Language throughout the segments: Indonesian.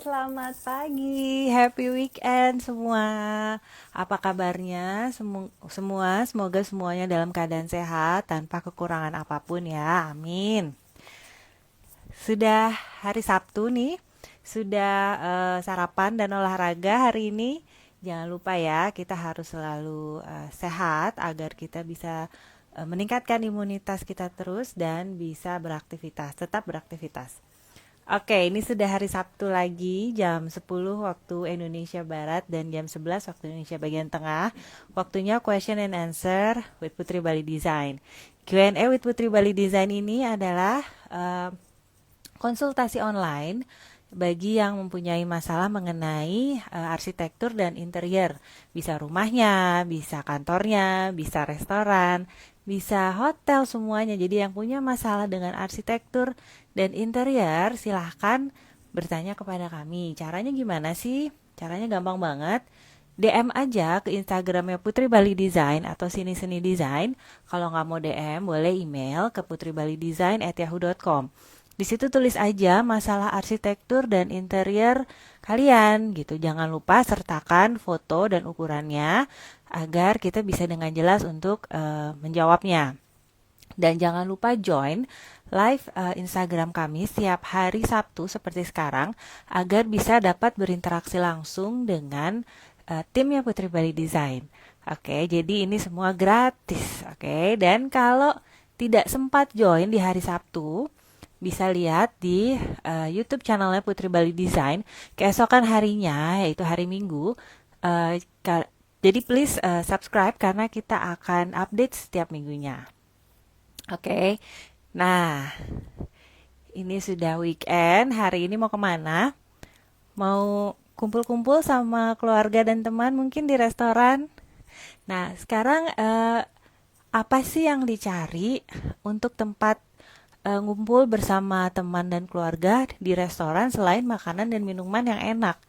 selamat pagi, happy weekend semua. Apa kabarnya semua? Semoga semuanya dalam keadaan sehat tanpa kekurangan apapun ya, amin. Sudah hari Sabtu nih, sudah sarapan dan olahraga hari ini. Jangan lupa ya, kita harus selalu sehat agar kita bisa meningkatkan imunitas kita terus dan bisa beraktivitas, tetap beraktivitas. Oke, ini sudah hari Sabtu lagi, jam 10 waktu Indonesia Barat dan jam 11 waktu Indonesia bagian tengah. Waktunya question and answer with Putri Bali Design. Q&A with Putri Bali Design ini adalah konsultasi online bagi yang mempunyai masalah mengenai arsitektur dan interior. Bisa rumahnya, bisa kantornya, bisa restoran, bisa hotel semuanya. Jadi yang punya masalah dengan arsitektur dan interior silahkan bertanya kepada kami. Caranya gimana sih? Caranya gampang banget. DM aja ke Instagramnya Putri Bali Design atau Sini Seni Design. Kalau nggak mau DM, boleh email ke putribalidesign@yahoo.com. Di situ tulis aja masalah arsitektur dan interior kalian gitu. Jangan lupa sertakan foto dan ukurannya agar kita bisa dengan jelas untuk menjawabnya. Dan jangan lupa join live Instagram kami setiap hari Sabtu seperti sekarang agar bisa dapat berinteraksi langsung dengan timnya Putri Bali Design. Oke, jadi ini semua gratis. Oke, dan kalau tidak sempat join di hari Sabtu, bisa lihat di YouTube channelnya Putri Bali Design keesokan harinya, yaitu hari Minggu. Uh, jadi please subscribe karena kita akan update setiap minggunya. Oke, nah ini sudah weekend. Hari ini mau kemana? Mau kumpul-kumpul sama keluarga dan teman mungkin di restoran? Nah, sekarang apa sih yang dicari untuk tempat ngumpul bersama teman dan keluarga di restoran selain makanan dan minuman yang enak?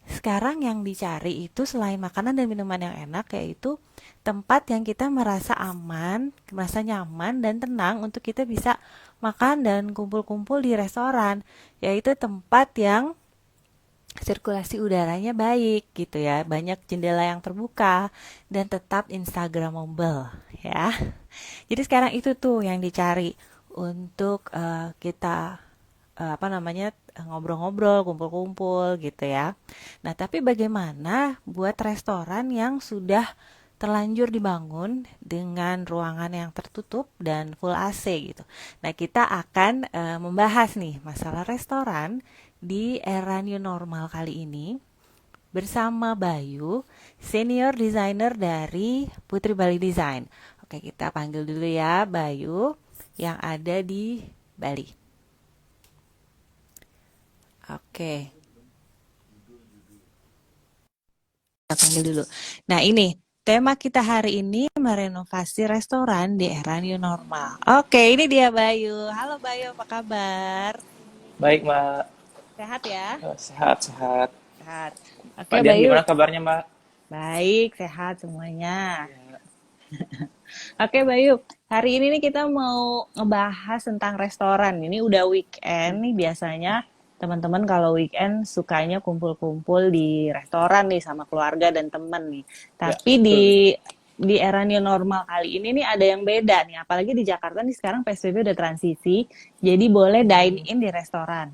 Sekarang yang dicari itu selain makanan dan minuman yang enak yaitu tempat yang kita merasa aman, merasa nyaman dan tenang untuk kita bisa makan dan kumpul-kumpul di restoran, yaitu tempat yang sirkulasi udaranya baik gitu ya, banyak jendela yang terbuka dan tetap instagramable ya. Jadi sekarang itu tuh yang dicari untuk kita ngobrol-ngobrol, kumpul-kumpul gitu ya. Nah, tapi bagaimana buat restoran yang sudah terlanjur dibangun dengan ruangan yang tertutup dan full AC gitu. Nah, kita akan membahas nih masalah restoran di era new normal kali ini bersama Bayu, senior designer dari Putri Bali Design. Oke, kita panggil dulu ya Bayu yang ada di Bali. Oke, kita panggil dulu. Nah, ini tema kita hari ini merenovasi restoran di era new normal. Oke, ini dia Bayu. Halo Bayu, apa kabar? Baik, Mbak. Sehat ya? Sehat, sehat. Sehat. Mbak Oke, Dian Bayu. gimana kabarnya, Mbak? Baik, sehat semuanya. Ya. Oke, Bayu. Hari ini nih kita mau ngebahas tentang restoran. Ini udah weekend nih, biasanya teman-teman kalau weekend sukanya kumpul-kumpul di restoran nih sama keluarga dan temen nih. Ya, Tapi di betul. era new normal kali ini nih ada yang beda nih. Apalagi di Jakarta nih sekarang PSBB udah transisi, jadi boleh dine in di restoran.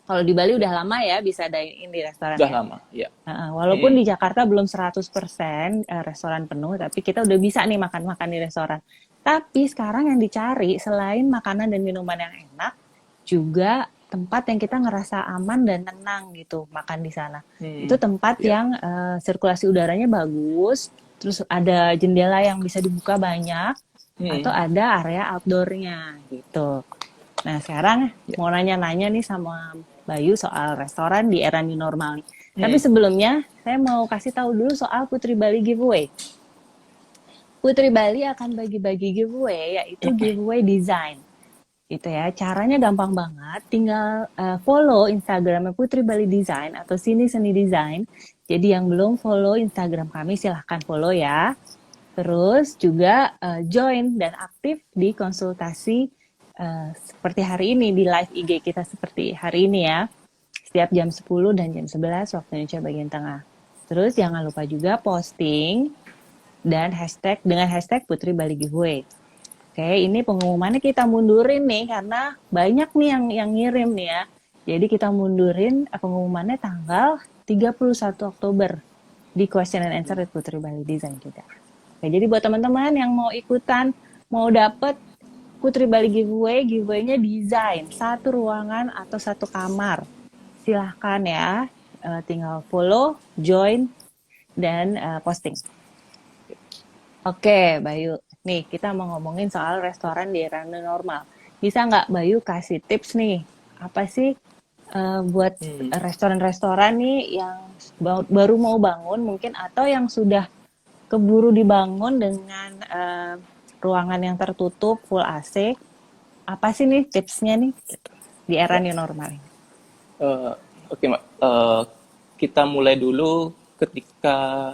Kalau di Bali udah lama ya bisa dine in di restoran Udah ya. lama, ya. Walaupun di Jakarta belum 100% restoran penuh, tapi kita udah bisa nih makan-makan di restoran. Tapi sekarang yang dicari selain makanan dan minuman yang enak, juga tempat yang kita ngerasa aman dan tenang gitu makan di sana. Itu tempat Ya. yang sirkulasi udaranya bagus, terus ada jendela yang bisa dibuka banyak, atau ada area outdoornya gitu. Nah sekarang Ya. mau nanya-nanya nih sama Bayu soal restoran di era new normal nih. Tapi Hmm. sebelumnya, saya mau kasih tahu dulu soal Putri Bali giveaway. Putri Bali akan bagi-bagi giveaway, yaitu giveaway design. Itu ya, caranya gampang banget. Tinggal follow Instagramnya Putri Bali Design atau Sini Seni Design. Jadi yang belum follow Instagram kami, silahkan follow ya. Terus juga join dan aktif di konsultasi seperti hari ini, di live IG kita seperti hari ini ya. Setiap jam 10 dan jam 11 waktu Indonesia bagian tengah. Terus jangan lupa juga posting dan hashtag dengan hashtag Putri Bali Giveaway. Oke, ini pengumumannya kita mundurin nih karena banyak nih yang ngirim nih ya. Jadi kita mundurin pengumumannya tanggal 31 Oktober di question and answer with Putri Bali Design juga. Oke, jadi buat teman-teman yang mau ikutan, mau dapet Putri Bali Giveaway, giveaway-nya desain satu ruangan atau satu kamar. Silahkan ya, tinggal follow, join, dan posting. Oke, Bayu. Nih, kita mau ngomongin soal restoran di era new normal. Bisa nggak Bayu kasih tips nih? Apa sih buat restoran-restoran nih yang baru mau bangun mungkin atau yang sudah keburu dibangun dengan ruangan yang tertutup, full AC. Apa sih nih tipsnya nih di era new normal ini? Oke, Mbak. Kita mulai dulu ketika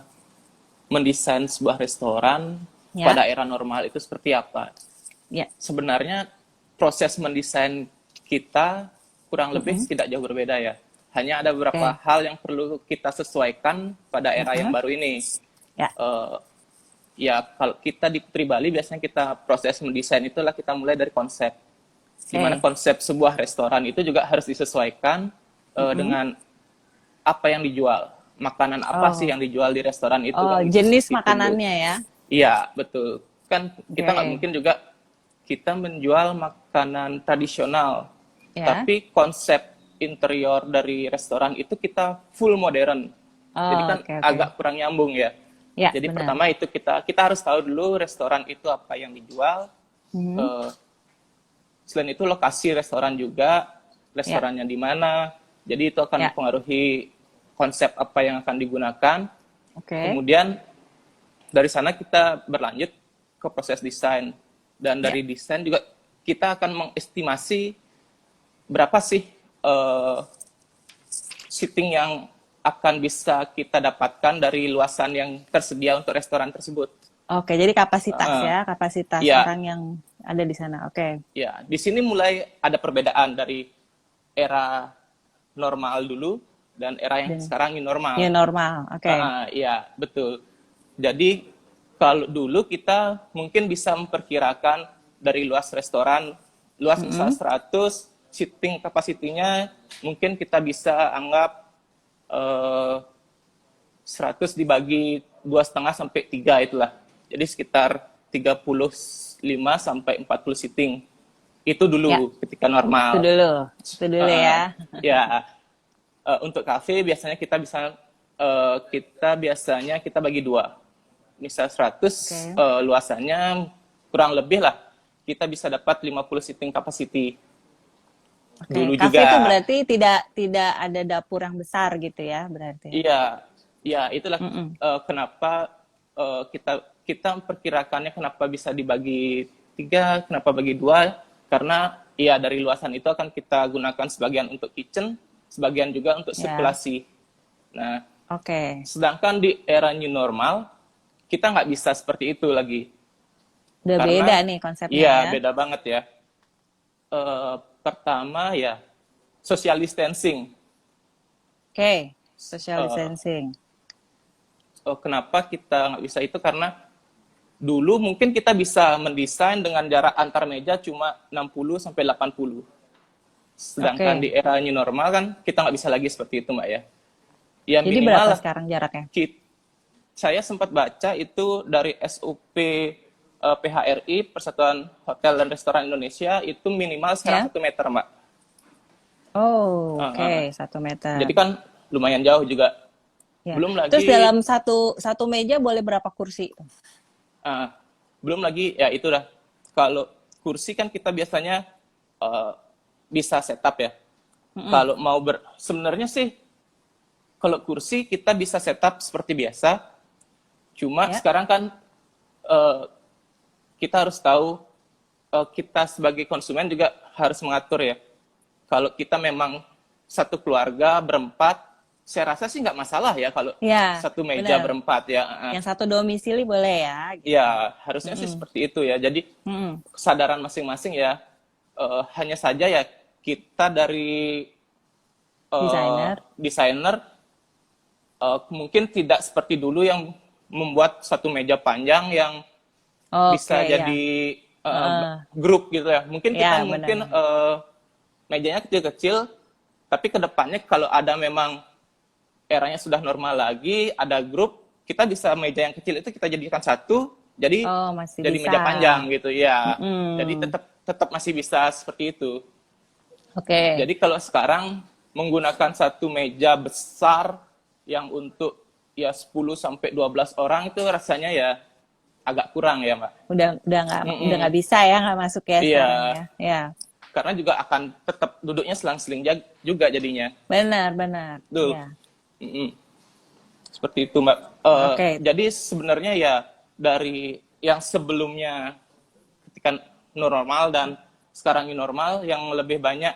mendesain sebuah restoran Ya. pada era normal itu seperti apa. Ya. Sebenarnya proses mendesain kita kurang lebih tidak jauh berbeda ya. Hanya ada beberapa hal yang perlu kita sesuaikan pada era yang baru ini. Ya. Ya, kalau kita di Putri Bali biasanya kita proses mendesain itulah kita mulai dari konsep. Di mana konsep sebuah restoran itu juga harus disesuaikan dengan apa yang dijual. Makanan apa sih yang dijual di restoran itu. Oh, kan jenis ditunggu. makanannya ya. Iya, betul. Kan kita nggak mungkin juga kita menjual makanan tradisional. Ya. Tapi konsep interior dari restoran itu kita full modern. Jadi kan agak kurang nyambung ya. Ya, jadi benar. pertama itu kita harus tahu dulu restoran itu apa yang dijual. Selain itu lokasi restoran juga, restorannya di mana. Jadi itu akan mempengaruhi konsep apa yang akan digunakan. Kemudian dari sana kita berlanjut ke proses desain. Dan dari desain juga kita akan mengestimasi berapa sih seating yang akan bisa kita dapatkan dari luasan yang tersedia untuk restoran tersebut. Oke, jadi kapasitas orang yang ada di sana. Oke. Ya, di sini mulai ada perbedaan dari era normal dulu dan era yang sekarang new normal. New normal, oke. Iya, betul. Jadi kalau dulu kita mungkin bisa memperkirakan dari luas restoran, luas misal 100, seating kapasitinya mungkin kita bisa anggap 100 dibagi 2,5 sampai 3 itulah. Jadi sekitar 35 sampai 40 seating. Itu dulu ketika normal. Itu dulu ya. Ya. Untuk kafe biasanya kita biasanya kita bagi 2. Misal 100 luasannya kurang lebih lah kita bisa dapat 50 seating capacity. Dulu Kafe juga itu berarti tidak ada dapur yang besar gitu ya berarti. Iya, itulah kenapa kita memperkirakannya kenapa bisa dibagi 3, kenapa bagi 2, karena dari luasan itu akan kita gunakan sebagian untuk kitchen, sebagian juga untuk sirkulasi. Nah, sedangkan di era new normal kita nggak bisa seperti itu lagi. Udah karena, beda nih konsepnya ya. Iya, beda banget ya. Pertama ya social distancing. Social distancing. Kenapa kita nggak bisa itu? Karena dulu mungkin kita bisa mendesain dengan jarak antar meja cuma 60 sampai 80. Sedangkan di era new normal kan kita nggak bisa lagi seperti itu, Mbak ya. Ya jadi minimal berapa sekarang jaraknya? Saya sempat baca itu dari SOP PHRI, Persatuan Hotel dan Restoran Indonesia, itu minimal sekarang 1 meter, Mbak. Oh, 1 meter. Jadi kan lumayan jauh juga. Belum lagi. Terus dalam satu meja boleh berapa kursi? Belum lagi, ya itulah. Kalau kursi kan kita biasanya bisa setup ya. Kalau mau sebenarnya sih, kalau kursi kita bisa setup seperti biasa. Cuma sekarang kan kita harus tahu, kita sebagai konsumen juga harus mengatur ya. Kalau kita memang satu keluarga berempat, saya rasa sih nggak masalah ya kalau satu meja berempat ya. Yang satu domisili boleh ya. Gitu. Ya, harusnya sih seperti itu ya. Jadi kesadaran masing-masing ya. Hanya saja ya kita dari desainer mungkin tidak seperti dulu yang membuat satu meja panjang yang bisa jadi grup gitu ya. Mungkin kita mejanya kecil-kecil, tapi kedepannya kalau ada memang eranya sudah normal lagi, ada grup, kita bisa meja yang kecil itu kita jadikan satu, jadi jadi meja panjang gitu ya. Jadi tetap masih bisa seperti itu. Jadi kalau sekarang menggunakan satu meja besar yang untuk ya 10 sampai 12 orang itu rasanya ya agak kurang ya, Mbak. Udah nggak bisa ya, nggak masuk ya sekarang ya. Ya. Karena juga akan tetap duduknya selang-seling juga jadinya. Benar. Ya. Seperti itu, Mbak. Jadi sebenarnya ya dari yang sebelumnya ketika normal dan sekarang ini normal, yang lebih banyak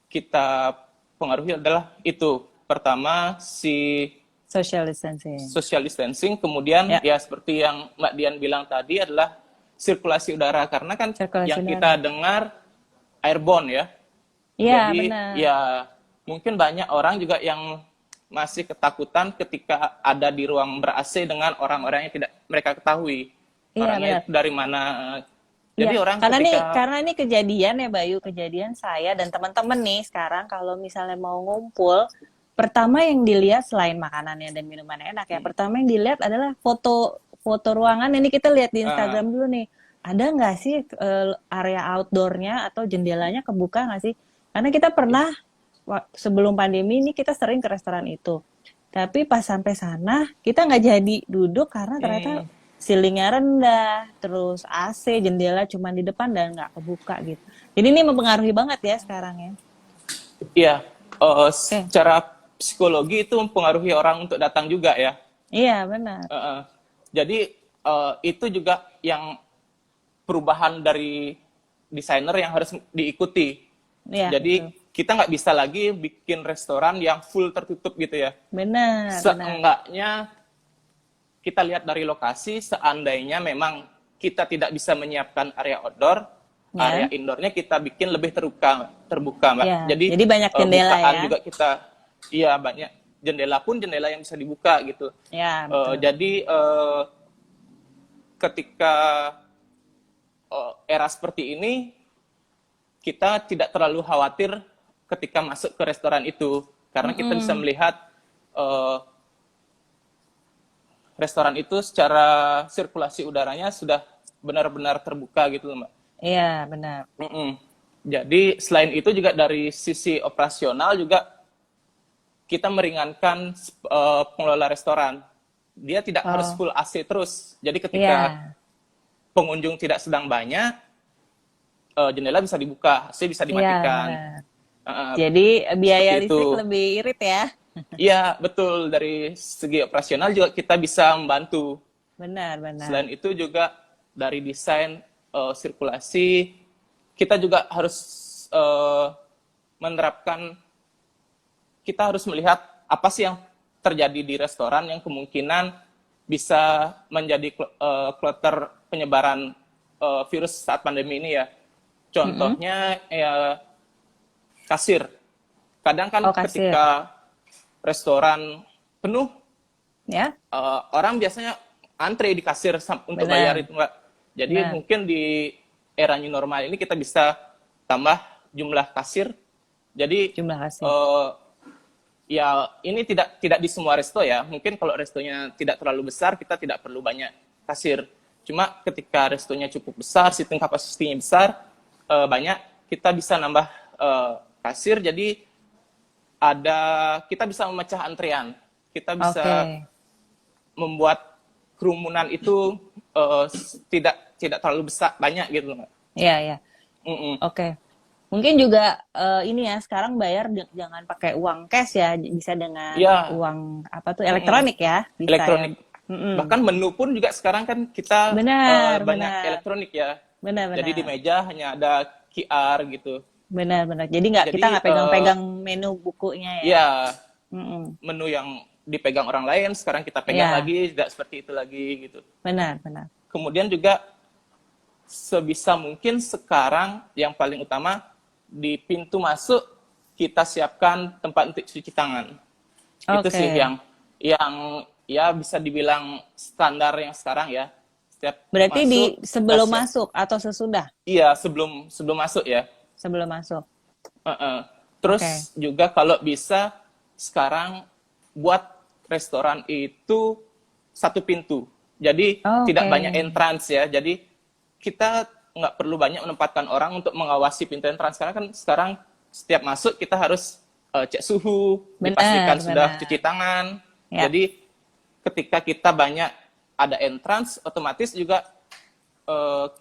kita pengaruhi adalah itu. Pertama si social distancing, kemudian ya seperti yang Mbak Dian bilang tadi adalah sirkulasi udara, karena kan yang kita dengar airborne ya. Jadi benar. Ya mungkin banyak orang juga yang masih ketakutan ketika ada di ruang ber-AC dengan orang-orang yang tidak mereka ketahui orangnya itu dari mana. Jadi orang karena ini kejadian ya Bayu, kejadian saya dan teman-teman nih sekarang kalau misalnya mau ngumpul, pertama yang dilihat selain makanannya dan minumannya enak ya, pertama yang dilihat adalah foto ruangan. Ini kita lihat di Instagram dulu nih, ada nggak sih area outdoornya atau jendelanya kebuka nggak sih? Karena kita pernah sebelum pandemi ini kita sering ke restoran itu, tapi pas sampai sana kita nggak jadi duduk karena ternyata ceilingnya rendah, terus AC jendela cuma di depan dan nggak kebuka gitu. Jadi ini mempengaruhi banget ya sekarang ya. Iya, secara psikologi itu mempengaruhi orang untuk datang juga ya. Iya benar. Jadi itu juga yang perubahan dari desainer yang harus diikuti. Ya, jadi kita nggak bisa lagi bikin restoran yang full tertutup gitu ya. Benar. Seenggaknya kita lihat dari lokasi, seandainya memang kita tidak bisa menyiapkan area outdoor, area indoornya kita bikin lebih terbuka, Mbak. Ya, jadi banyak jendela ya. Juga kita, banyak jendela pun jendela yang bisa dibuka gitu. Ya, betul. Jadi ketika era seperti ini, kita tidak terlalu khawatir ketika masuk ke restoran itu, karena kita bisa melihat restoran itu secara sirkulasi udaranya sudah benar-benar terbuka gitu Mbak. Iya, benar. Jadi selain itu juga dari sisi operasional juga kita meringankan pengelola restoran. Dia tidak harus full AC terus. Jadi ketika pengunjung tidak sedang banyak, jendela bisa dibuka, AC bisa dimatikan. Jadi biaya listrik lebih irit ya. Iya, betul. Dari segi operasional juga kita bisa membantu. Benar. Selain itu juga dari desain sirkulasi, kita juga harus menerapkan, kita harus melihat apa sih yang terjadi di restoran yang kemungkinan bisa menjadi kluster penyebaran virus saat pandemi ini ya. Contohnya kasir. Kadang kan ketika restoran penuh, orang biasanya antre di kasir untuk bayar itu Mbak. Jadi mungkin di era new normal ini kita bisa tambah jumlah kasir. Jadi ya ini tidak di semua resto ya. Mungkin kalau restonya tidak terlalu besar, kita tidak perlu banyak kasir. Cuma ketika restonya cukup besar, seating capacity-nya besar, banyak, kita bisa nambah kasir. Jadi kita bisa memecah antrean, kita bisa membuat kerumunan itu tidak terlalu besar, banyak gitu Mbak. Iya. Mungkin juga ini ya, sekarang bayar jangan pakai uang cash ya, bisa dengan uang elektronik ya. Bisa elektronik. Bahkan menu pun juga sekarang kan kita banyak elektronik ya. Benar. Jadi di meja hanya ada QR gitu. Benar. Jadi kita nggak pegang-pegang menu bukunya ya. Iya. Menu yang dipegang orang lain sekarang kita pegang lagi, tidak seperti itu lagi gitu. Benar. Kemudian juga sebisa mungkin sekarang yang paling utama di pintu masuk kita siapkan tempat untuk cuci tangan. Itu sih yang ya bisa dibilang standar yang sekarang ya. Setiap Berarti masuk, sebelum masuk atau sesudah? Iya, sebelum masuk ya. Sebelum masuk. Terus juga kalau bisa sekarang buat restoran itu satu pintu. Jadi tidak banyak entrance ya. Jadi kita nggak perlu banyak menempatkan orang untuk mengawasi pintu entrance. Karena kan sekarang setiap masuk kita harus cek suhu, dipastikan sudah cuci tangan. Jadi ketika kita banyak ada entrance, otomatis juga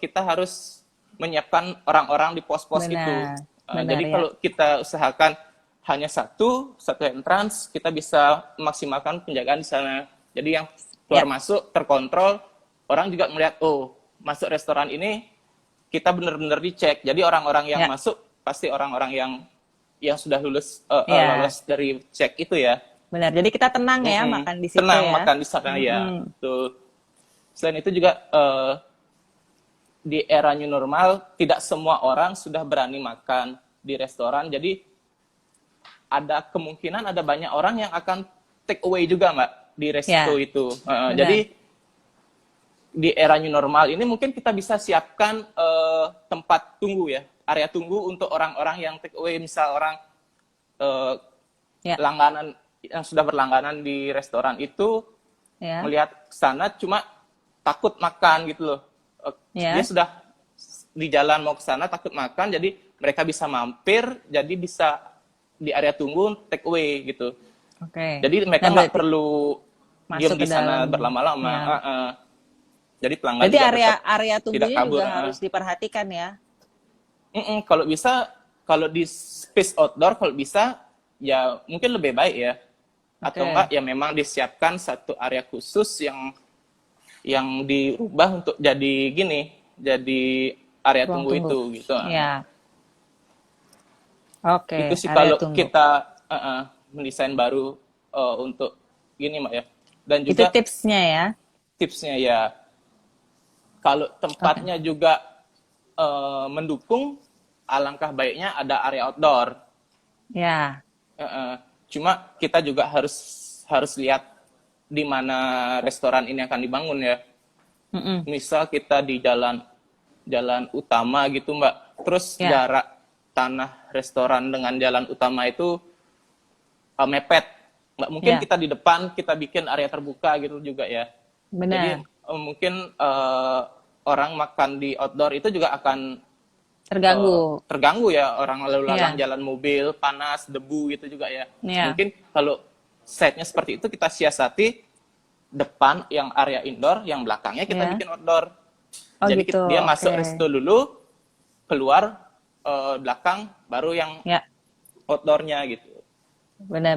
kita harus menyiapkan orang-orang di pos-pos itu. Jadi kalau kita usahakan hanya satu entrance, kita bisa memaksimalkan penjagaan di sana. Jadi yang keluar masuk terkontrol, orang juga melihat, oh masuk restoran ini kita benar-benar dicek. Jadi orang-orang yang masuk pasti orang-orang yang sudah lolos dari cek itu ya. Benar. Jadi kita tenang ya makan di situ tenang makan di sana ya. Tuh. Selain itu juga di era new normal tidak semua orang sudah berani makan di restoran. Jadi ada kemungkinan ada banyak orang yang akan take away juga Mbak di resto itu. Jadi di era new normal ini mungkin kita bisa siapkan tempat tunggu ya, area tunggu untuk orang-orang yang take away, misal orang langganan yang sudah berlangganan di restoran itu melihat sana cuma takut makan gitu loh. Dia sudah di jalan mau ke sana takut makan, jadi mereka bisa mampir, jadi bisa di area tunggu take away gitu. Jadi mereka nggak perlu diam di sana berlama-lama. Jadi pelanggan berarti juga area tunggunya juga harus diperhatikan ya. Kalau bisa, kalau di space outdoor kalau bisa ya mungkin lebih baik ya. Atau enggak ya memang disiapkan satu area khusus yang dirubah untuk jadi gini, jadi area tunggu itu gitu. Itu sih kalau kita mendesain baru untuk gini Mbak ya. Dan juga itu tipsnya ya. Tipsnya ya. Kalau tempatnya juga mendukung, alangkah baiknya ada area outdoor. Cuma kita juga harus lihat di mana restoran ini akan dibangun ya. Misal kita di jalan utama gitu Mbak, terus jarak tanah restoran dengan jalan utama itu mepet. Nggak mungkin kita di depan kita bikin area terbuka gitu juga ya. Jadi mungkin orang makan di outdoor itu juga akan terganggu ya, orang lalu lalang jalan mobil, panas, debu gitu juga ya. Mungkin kalau setnya seperti itu kita siasati depan yang area indoor, yang belakangnya kita bikin outdoor. Jadi gitu. Dia masuk resto dulu, keluar belakang, baru yang outdoornya gitu. Benar.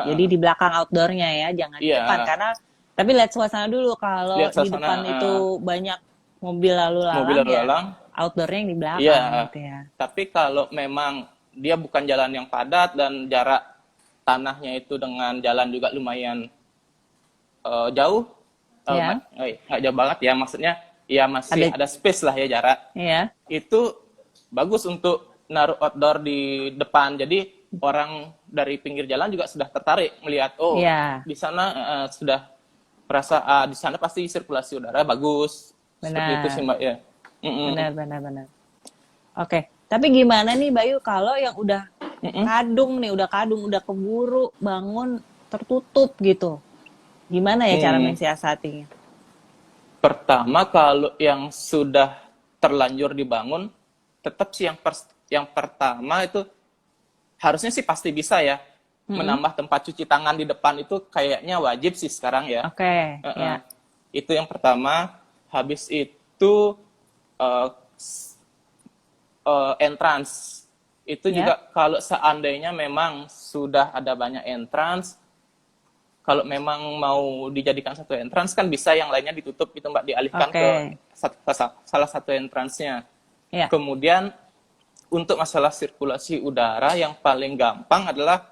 Jadi di belakang outdoornya ya, jangan di depan, karena tapi lihat suasana dulu. Kalau di depan itu banyak mobil lalu lalang, outdoornya yang di belakang gitu ya. Tapi kalau memang dia bukan jalan yang padat dan jarak tanahnya itu dengan jalan juga lumayan jauh, nggak jauh banget ya, maksudnya ya masih ada space lah ya jarak. Itu bagus untuk naruh outdoor di depan. Jadi orang dari pinggir jalan juga sudah tertarik melihat, di sana sudah merasa di sana pasti sirkulasi udara bagus. Seperti itu sih Mbak ya. Benar. Oke. Tapi gimana nih Bayu kalau yang udah udah keburu bangun tertutup gitu? Gimana ya cara mensiasatinya? Pertama kalau yang sudah terlanjur dibangun, tetap sih yang pertama itu harusnya sih pasti bisa ya. Menambah tempat cuci tangan di depan itu kayaknya wajib sih sekarang ya. Itu yang pertama. Habis itu entrance itu juga kalau seandainya memang sudah ada banyak entrance, kalau memang mau dijadikan satu entrance kan bisa yang lainnya ditutup itu Mbak, dialihkan ke salah satu entrance-nya. Kemudian untuk masalah sirkulasi udara yang paling gampang adalah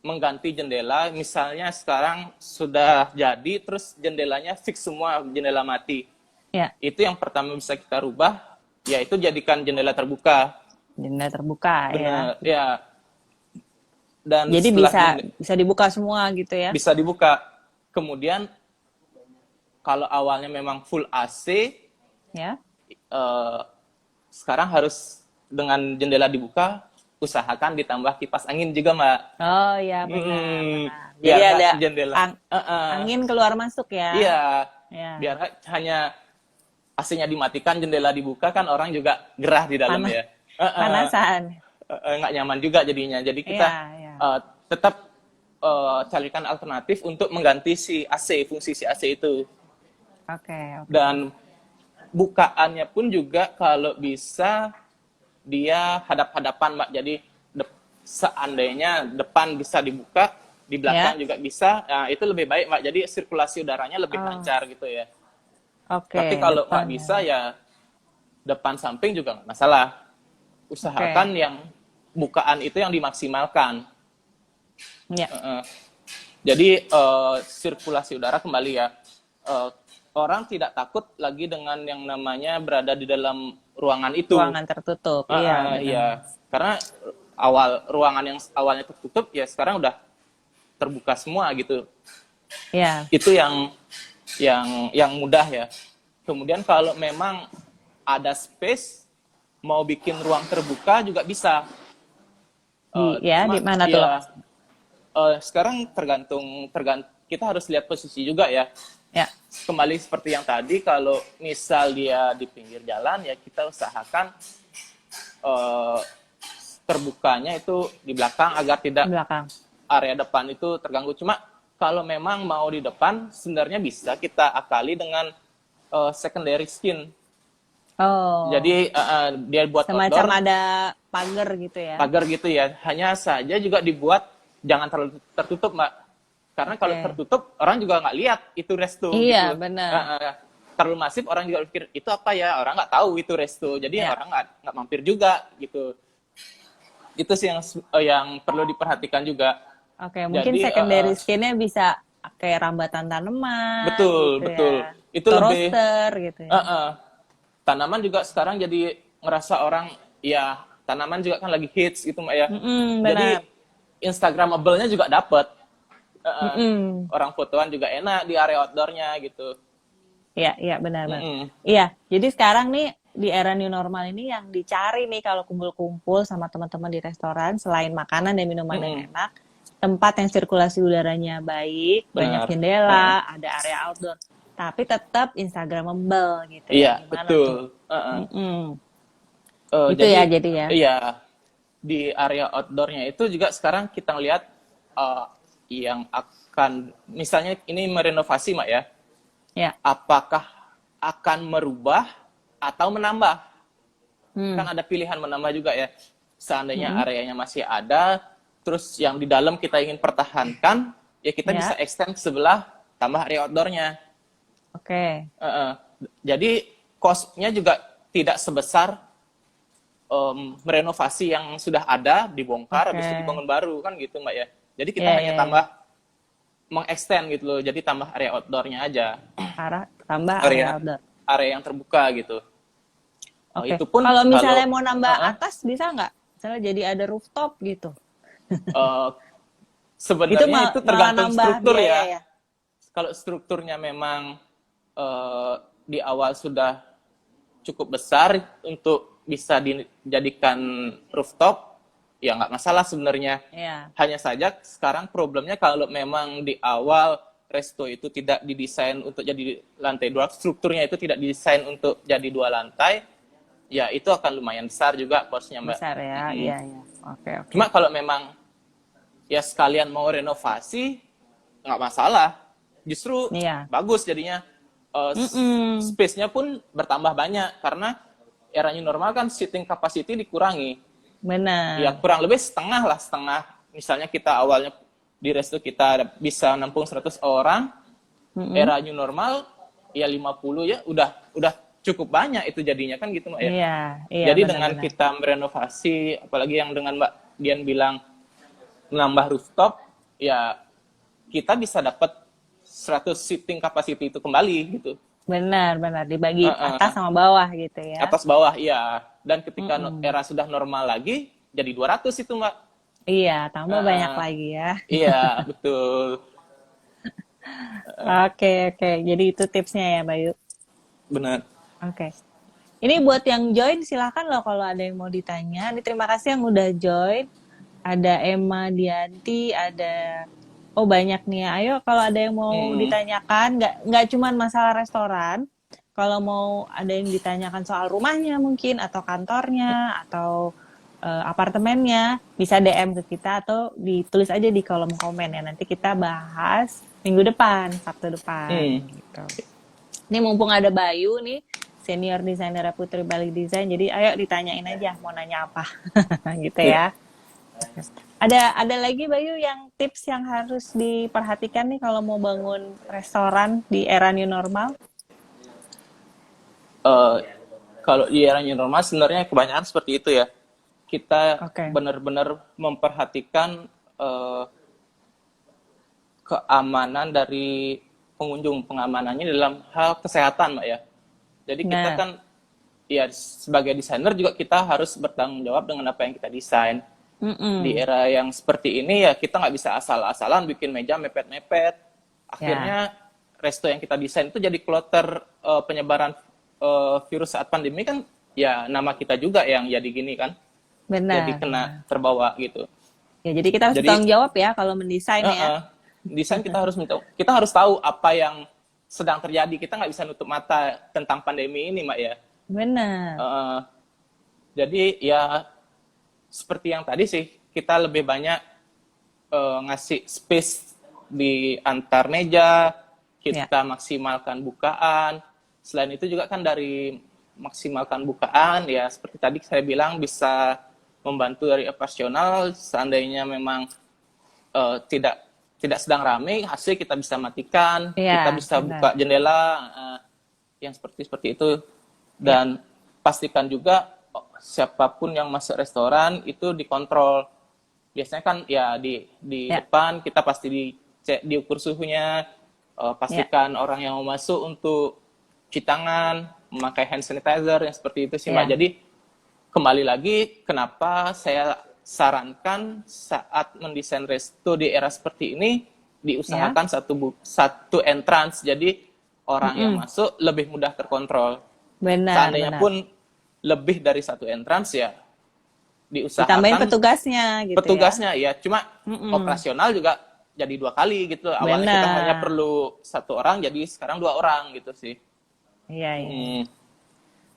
mengganti jendela. Misalnya sekarang sudah jadi terus jendelanya fix semua, jendela mati. Itu yang pertama bisa kita rubah, yaitu jadikan jendela terbuka. Jendela terbuka. Benar, ya. Dan Jadi setelah bisa dibuka semua gitu ya? bisa dibuka. Kemudian kalau awalnya memang full AC, Ya. eh, sekarang harus dengan jendela dibuka, usahakan ditambah kipas angin juga, Mbak. Oh ya, benar. Biar Jadi nggak ada jendela. angin keluar masuk ya? Iya, Ya. biar nggak hanya AC-nya dimatikan, jendela dibuka, kan orang juga gerah di dalam ya. Panasan. Nggak nyaman juga jadinya. Jadi kita Iya. tetap carikan alternatif untuk mengganti si AC, fungsi si AC itu. Oke. Dan bukaannya pun juga kalau bisa dia hadap-hadapan, Mbak. Jadi seandainya depan bisa dibuka, di belakang juga bisa, nah, itu lebih baik, Mbak. Jadi sirkulasi udaranya lebih lancar gitu ya. Oke. Tapi kalau nggak bisa ya depan samping juga nggak masalah. Usahakan yang bukaan itu yang dimaksimalkan. Ya. Jadi sirkulasi udara kembali ya. Orang tidak takut lagi dengan yang namanya berada di dalam ruangan itu. Ruangan tertutup. Iya. Karena ruangan yang awalnya tertutup ya sekarang udah terbuka semua gitu. Iya. Itu yang mudah ya. Kemudian kalau memang ada space mau bikin ruang terbuka juga bisa. Di mana tuh? Sekarang tergantung kita harus lihat posisi juga ya. Ya. Kembali seperti yang tadi, kalau misal dia di pinggir jalan ya kita usahakan terbukanya itu di belakang agar tidak area depan itu terganggu. Cuma kalau memang mau di depan sebenarnya bisa kita akali dengan secondary skin. Oh. Jadi dia buat semacam outdoor, ada pagar gitu ya. Pagar gitu ya. Hanya saja juga dibuat jangan terlalu tertutup, Mbak. Karena kalau tertutup orang juga nggak lihat itu resto. Iya, gitu. Benar. Terlalu masif orang juga pikir itu apa ya, orang nggak tahu itu resto. Jadi orang nggak mampir juga gitu. Itu sih yang perlu diperhatikan juga. Oke, mungkin secondary skin-nya bisa kayak rambatan tanaman. Betul, gitu betul. Ya. Itu lebih roster gitu ya. Tanaman juga sekarang jadi ngerasa orang ya tanaman juga kan lagi hits gitu, Mbak ya. Jadi Instagramable-nya juga dapat. Orang fotoan juga enak di area outdoor-nya gitu. Iya, benar. Iya, jadi sekarang nih di era new normal ini yang dicari nih kalau kumpul-kumpul sama teman-teman di restoran, selain makanan dan minuman yang enak, tempat yang sirkulasi udaranya baik, banyak jendela, ada area outdoor, tapi tetap Instagramable gitu. Iya, betul. Itu jadi ya. Iya, di area outdoor-nya itu juga sekarang kita lihat yang akan, misalnya ini merenovasi, Mak ya. Ya. Apakah akan merubah atau menambah? Kan ada pilihan menambah juga ya. Seandainya areanya masih ada, terus yang di dalam kita ingin pertahankan, ya kita bisa extend ke sebelah, tambah area outdoor-nya. Oke. Jadi cost-nya juga tidak sebesar merenovasi yang sudah ada, dibongkar, habis itu dibangun baru, kan gitu, Mbak ya. Jadi kita hanya tambah mengextend gitu loh, jadi tambah area outdoor-nya aja. Tambah area outdoor. Area yang terbuka gitu. Itu pun kalau misalnya mau nambah atas bisa nggak? Misalnya jadi ada rooftop gitu. Sebenarnya itu tergantung struktur ya. Kalau strukturnya memang di awal sudah cukup besar untuk bisa dijadikan rooftop, ya nggak masalah sebenarnya. Hanya saja sekarang problemnya kalau memang di awal resto itu tidak didesain untuk jadi lantai 2, strukturnya itu tidak didesain untuk jadi 2 lantai, ya itu akan lumayan besar juga cost-nya, Mbak. Besar ya, iya. Oke. Cuma kalau memang ya sekalian mau renovasi, nggak masalah. Justru bagus jadinya. Space-nya pun bertambah banyak, karena era new normal kan seating capacity dikurangi. Benar. Ya kurang lebih setengah. Misalnya kita awalnya di resto kita bisa nampung 100 orang, era new normal ya 50 ya udah cukup banyak itu jadinya kan gitu, Mbak ya. Iya, jadi dengan kita merenovasi, apalagi yang dengan Mbak Dian bilang menambah rooftop, ya kita bisa dapat 100 seating capacity itu kembali gitu. Benar, dibagi atas sama bawah gitu ya. Atas bawah, iya. Dan ketika era sudah normal lagi, jadi 200 itu, Mbak. Iya, tambah banyak Uh, lagi ya. iya, betul. Oke, oke. Jadi itu tipsnya ya, Bayu. Benar. Oke. Ini buat yang join, silahkan loh kalau ada yang mau ditanya. Ini terima kasih yang udah join. Ada Emma Dianti, ada oh banyak nih ya. Ayo kalau ada yang mau Mm, ditanyakan, nggak cuman masalah restoran. Kalau mau ada yang ditanyakan soal rumahnya mungkin atau kantornya atau apartemennya, bisa DM ke kita atau ditulis aja di kolom komen ya. Nanti kita bahas minggu depan, Sabtu depan mm. gitu. Ini mumpung ada Bayu nih, senior desainer Putri Bali Design. Jadi ayo ditanyain aja mau nanya apa. Gitu Iya. ya. Ada lagi Bayu yang tips yang harus diperhatikan nih kalau mau bangun restoran di era new normal? Eh, kalau di era new normal sebenarnya kebanyakan seperti itu ya. Kita Oke. benar-benar memperhatikan eh, keamanan dari pengunjung, pengamanannya dalam hal kesehatan, Mbak ya. Jadi kita Nah, kan ya sebagai desainer juga kita harus bertanggung jawab dengan apa yang kita desain. Di mm-mm. era yang seperti ini ya kita nggak bisa asal-asalan bikin meja mepet-mepet. Ya, Akhirnya resto yang kita desain itu jadi kloter penyebaran virus saat pandemi kan ya nama kita juga yang jadi gini kan. Jadi benar, kena benar. terbawa gitu. Ya, jadi kita harus Jadi bertanggung jawab ya kalau mendesain ya. desain kita harus tahu apa yang sedang terjadi. Kita nggak bisa nutup mata tentang pandemi ini, Mbak ya. Benar. Eh, jadi ya seperti yang tadi sih, kita lebih banyak ngasih space di antar meja, Ya, kita maksimalkan bukaan. Selain itu juga kan dari maksimalkan bukaan, ya seperti tadi saya bilang bisa membantu dari operasional, seandainya memang tidak tidak sedang ramai, hasil kita bisa matikan, kita ya, bisa benar. buka jendela, yang seperti itu, Ya, dan pastikan juga siapapun yang masuk restoran itu dikontrol. Biasanya kan ya di ya, depan kita pasti dicek, diukur suhunya, ya, pastikan orang yang mau masuk untuk cuci tangan, memakai hand sanitizer yang seperti itu sih Mbak. ya, Jadi kembali lagi kenapa saya sarankan saat mendesain resto di era seperti ini ya. diusahakan satu entrance, jadi orang yang Mm-mm. masuk lebih mudah terkontrol. Benar, Seandainya benar. pun lebih dari satu entrance ya Ditambahin diusahakan petugasnya gitu ya. petugasnya ya, cuma Mm-mm. operasional juga jadi 2 kali gitu. Awalnya kita hanya Benar. perlu 1 orang, jadi sekarang 2 orang gitu sih. Iya, iya, iya. Hmm,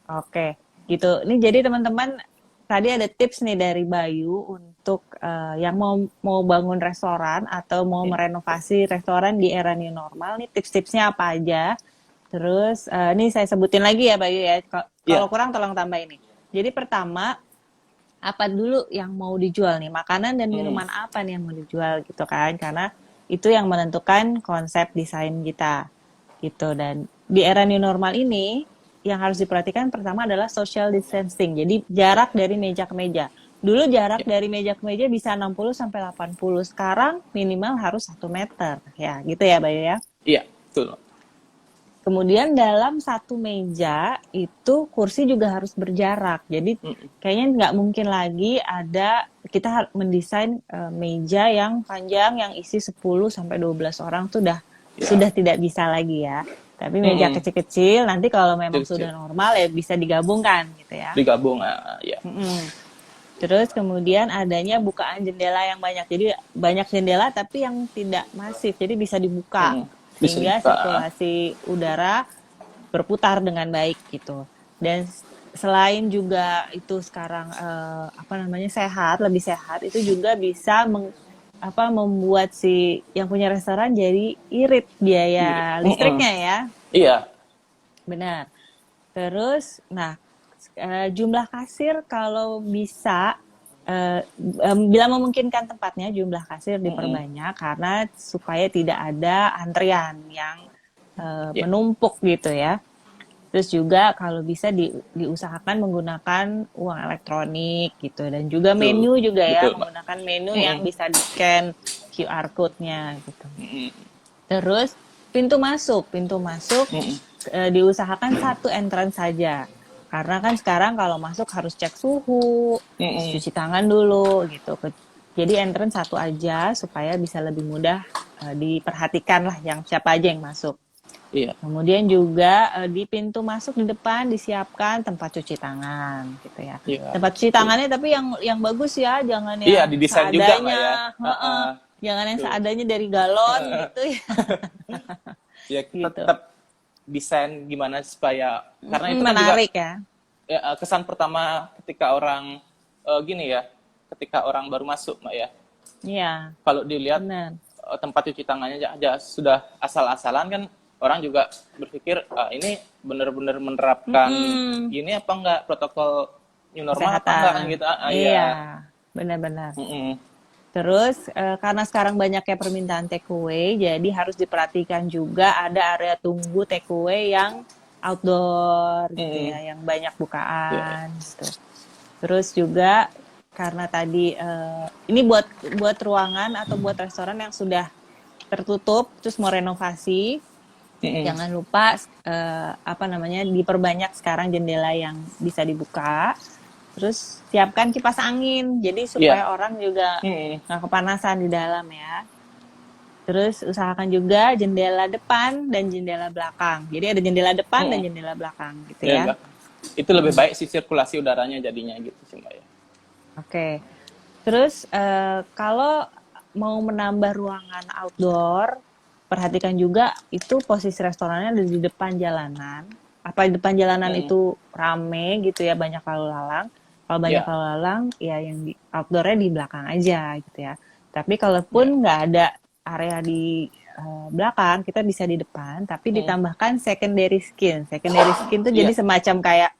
Oke, gitu. Ini jadi teman-teman tadi ada tips nih dari Bayu untuk yang mau mau bangun restoran atau mau merenovasi restoran di era new normal. Nih tips-tipsnya apa aja? Terus ini saya sebutin lagi ya Bayu ya. Kalau iya, kurang tolong tambah ini. Jadi pertama, apa dulu yang mau dijual nih? Makanan dan hmm, minuman apa nih yang mau dijual gitu kan? Karena itu yang menentukan konsep desain kita gitu. Dan di era new normal ini yang harus diperhatikan pertama adalah social distancing. Jadi jarak dari meja ke meja. Dulu jarak iya, dari meja ke meja bisa 60 sampai 80. Sekarang minimal harus 1 meter. Ya, gitu ya Bayu ya. iya, betul. Kemudian dalam satu meja itu kursi juga harus berjarak. Jadi Hmm, kayaknya nggak mungkin lagi ada kita mendesain meja yang panjang yang isi 10 sampai 12 orang tuh ya, sudah tidak bisa lagi ya. Tapi meja hmm, kecil-kecil nanti kalau memang kecil-kecil sudah normal ya bisa digabungkan gitu ya. digabung, ya, Mm-mm. Terus kemudian adanya bukaan jendela yang banyak. Jadi banyak jendela tapi yang tidak masif. Jadi bisa dibuka hmm, bisa sehingga dibuka. sirkulasi udara berputar dengan baik gitu. Dan selain juga itu sekarang apa namanya sehat, lebih sehat, itu juga bisa membuat si yang punya restoran jadi irit Iya, biaya listriknya ya. iya, Benar. Terus, nah jumlah kasir kalau bisa bila memungkinkan tempatnya jumlah kasir hmm, diperbanyak karena supaya tidak ada antrian yang iya, menumpuk gitu ya. Terus juga kalau bisa diusahakan menggunakan uang elektronik gitu dan juga betul, menu juga ya betul Mbak. menggunakan menu Hmm, yang bisa di-scan QR code-nya gitu. hmm, Terus pintu masuk hmm, diusahakan satu entrance saja. Karena kan sekarang kalau masuk harus cek suhu, hmm, cuci tangan dulu gitu. Jadi entrance satu aja supaya bisa lebih mudah diperhatikan lah yang siapa aja yang masuk. Iya. Kemudian juga di pintu masuk di depan disiapkan tempat cuci tangan gitu ya. Iya. Tempat cuci tangannya tapi yang bagus ya, jangan Iya, yang didesain juga, Mbak, seadanya. ya. Heeh. Jangan yang Tuh. seadanya dari galon gitu ya. Ya, kita Gitu. tetap desain gimana supaya karena itu kan juga Menarik ya. ya, kesan pertama ketika orang gini ya, ketika orang baru masuk, Mbak, ya. Iya, Kalau dilihat benar. tempat cuci tangannya aja sudah asal-asalan kan orang juga berpikir ini benar-benar menerapkan gini apa enggak protokol new normal apa enggak kan Kesehatan. gitu. Iya, Iya. benar-benar. Mm-mm. Terus karena sekarang banyaknya permintaan takeaway, jadi harus diperhatikan juga ada area tunggu takeaway yang outdoor gitu ya, yang banyak bukaan gitu. Terus juga karena tadi ini buat ruangan atau buat restoran yang sudah tertutup terus mau renovasi, jangan lupa diperbanyak sekarang jendela yang bisa dibuka. Terus siapkan kipas angin, jadi supaya orang juga nggak kepanasan di dalam ya. Terus usahakan juga jendela depan dan jendela belakang. Jadi ada jendela depan dan jendela belakang gitu ya. Itu lebih baik sih sirkulasi udaranya jadinya gitu sih, Mbak ya. Oke. Terus kalau mau menambah ruangan outdoor, perhatikan juga itu posisi restorannya ada di depan jalanan. Apa di depan jalanan itu rame gitu ya, banyak lalu lalang. Kalau banyak lalu lalang, ya yang di outdoornya di belakang aja gitu ya. Tapi kalaupun nggak ada area di belakang, kita bisa di depan, tapi ditambahkan secondary skin. Secondary skin itu jadi semacam kayak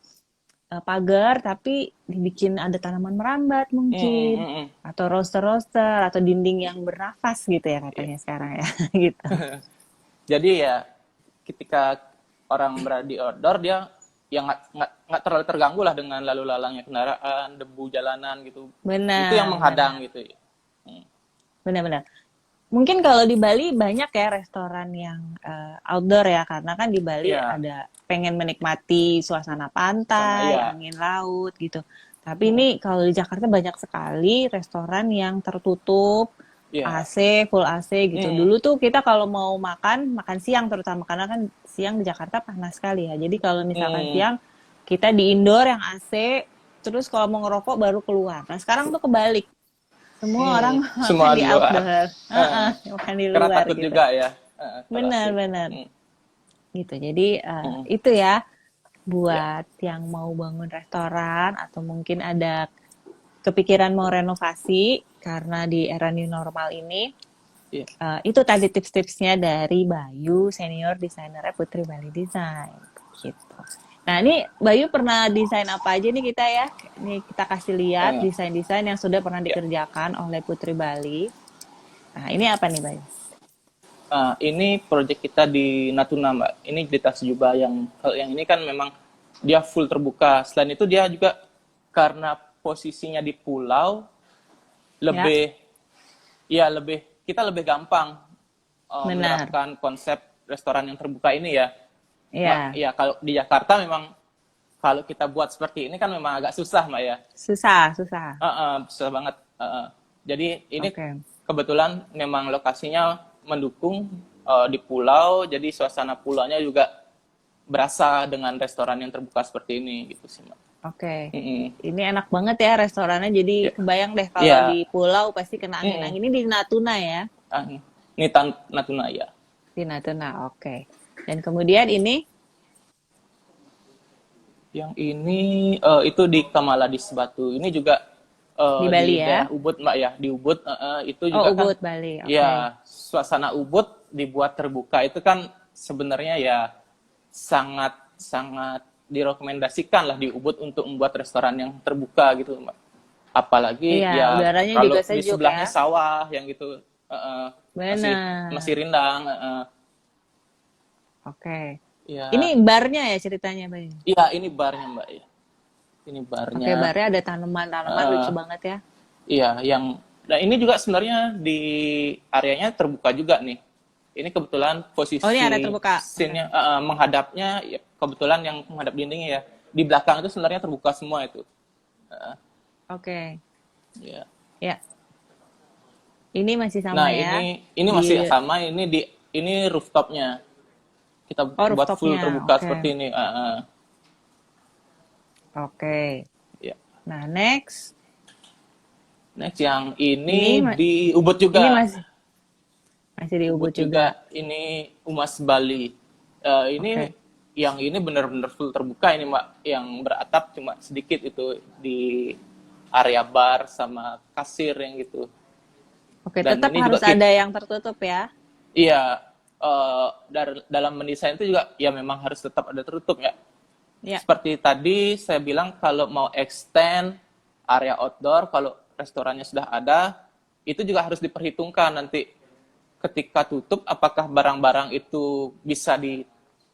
pagar, tapi dibikin ada tanaman merambat mungkin, atau roster-roster, atau dinding yang bernafas gitu ya katanya sekarang ya, gitu. Jadi ya, ketika orang berada di outdoor, dia ya nggak terlalu terganggu lah dengan lalu lalangnya kendaraan, debu jalanan gitu. Benar. Itu yang menghadang gitu. Benar-benar. Mungkin kalau di Bali banyak ya restoran yang outdoor ya, karena kan di Bali ada pengen menikmati suasana pantai, angin laut gitu. Tapi ini kalau di Jakarta banyak sekali restoran yang tertutup, AC, full AC gitu. Dulu tuh kita kalau mau makan siang terutama, karena kan siang di Jakarta panas sekali ya. Jadi kalau misalkan siang kita di indoor yang AC, terus kalau mau ngerokok baru keluar. Nah sekarang tuh kebalik. Semua orang makan di outdoor, makan di luar. Karena takut gitu. juga ya. Benar. Gitu. Jadi itu ya buat yang mau bangun restoran atau mungkin ada kepikiran mau renovasi karena di era new normal ini. Itu tadi tips-tipsnya dari Bayu, senior desainernya Putri Bali Design. Gitu. Nah ini Bayu pernah desain apa aja nih kita ya? Nih kita kasih lihat desain-desain yang sudah pernah dikerjakan oleh Putri Bali. Nah ini apa nih Bayu? Ini proyek kita di Natuna, Mbak. Ini Jelita Sejubah yang ini kan memang dia full terbuka. Selain itu dia juga karena posisinya di pulau kita lebih gampang menerapkan konsep restoran yang terbuka ini ya. Iya, kalau di Jakarta memang kalau kita buat seperti ini kan memang agak susah, Mbak ya. Susah. Susah banget. Jadi ini kebetulan memang lokasinya mendukung di pulau, jadi suasana pulaunya juga berasa dengan restoran yang terbuka seperti ini gitu sih, Mbak. Ini enak banget ya restorannya, jadi kebayang deh kalau di pulau pasti kena angin-angin. Ini di Natuna ya? Ini Natuna ya. Di Natuna, Dan kemudian ini? Yang ini itu di Kamaladis Batu. Ini juga di Bali ya? Ubud, Mbak ya. Di Ubud itu juga Ubud, Bali. Ya, suasana Ubud dibuat terbuka itu kan sebenarnya ya sangat direkomendasikan lah di Ubud untuk membuat restoran yang terbuka gitu, Mbak. Apalagi udaranya kalau juga di sebelahnya sawah yang gitu. Masih rindang. Ya. Ini barnya ya ceritanya, Mbak? Iya, ini barnya, Mbak ya. Ini barnya. Barnya ada tanaman-tanaman lucu banget ya. Iya, nah ini juga sebenarnya di areanya terbuka juga nih. Ini kebetulan posisi ini area terbuka. Scene-nya menghadapnya ya, kebetulan yang menghadap dindingnya ya. Di belakang itu sebenarnya terbuka semua itu. Ya. Ini masih Nah, sama ya. ini Di masih sama, ini rooftopnya. Kita oh buat full rooftopnya. terbuka Oke. seperti ini. Oke. Ya. Nah, next. Next yang Ini ini di Ubud ini juga. masih di Ubud Ubud juga. juga. Ini Umas Bali. Ini Oke. yang ini benar-benar full terbuka ini Mbak. Yang beratap cuma sedikit itu di area bar sama kasir yang gitu. Oke, Dan tetap ini juga harus ada yang tertutup ya. iya, dalam mendesain itu juga ya memang harus tetap ada tertutup ya. Ya. Seperti tadi saya bilang kalau mau extend area outdoor, kalau restorannya sudah ada, itu juga harus diperhitungkan nanti ketika tutup apakah barang-barang itu bisa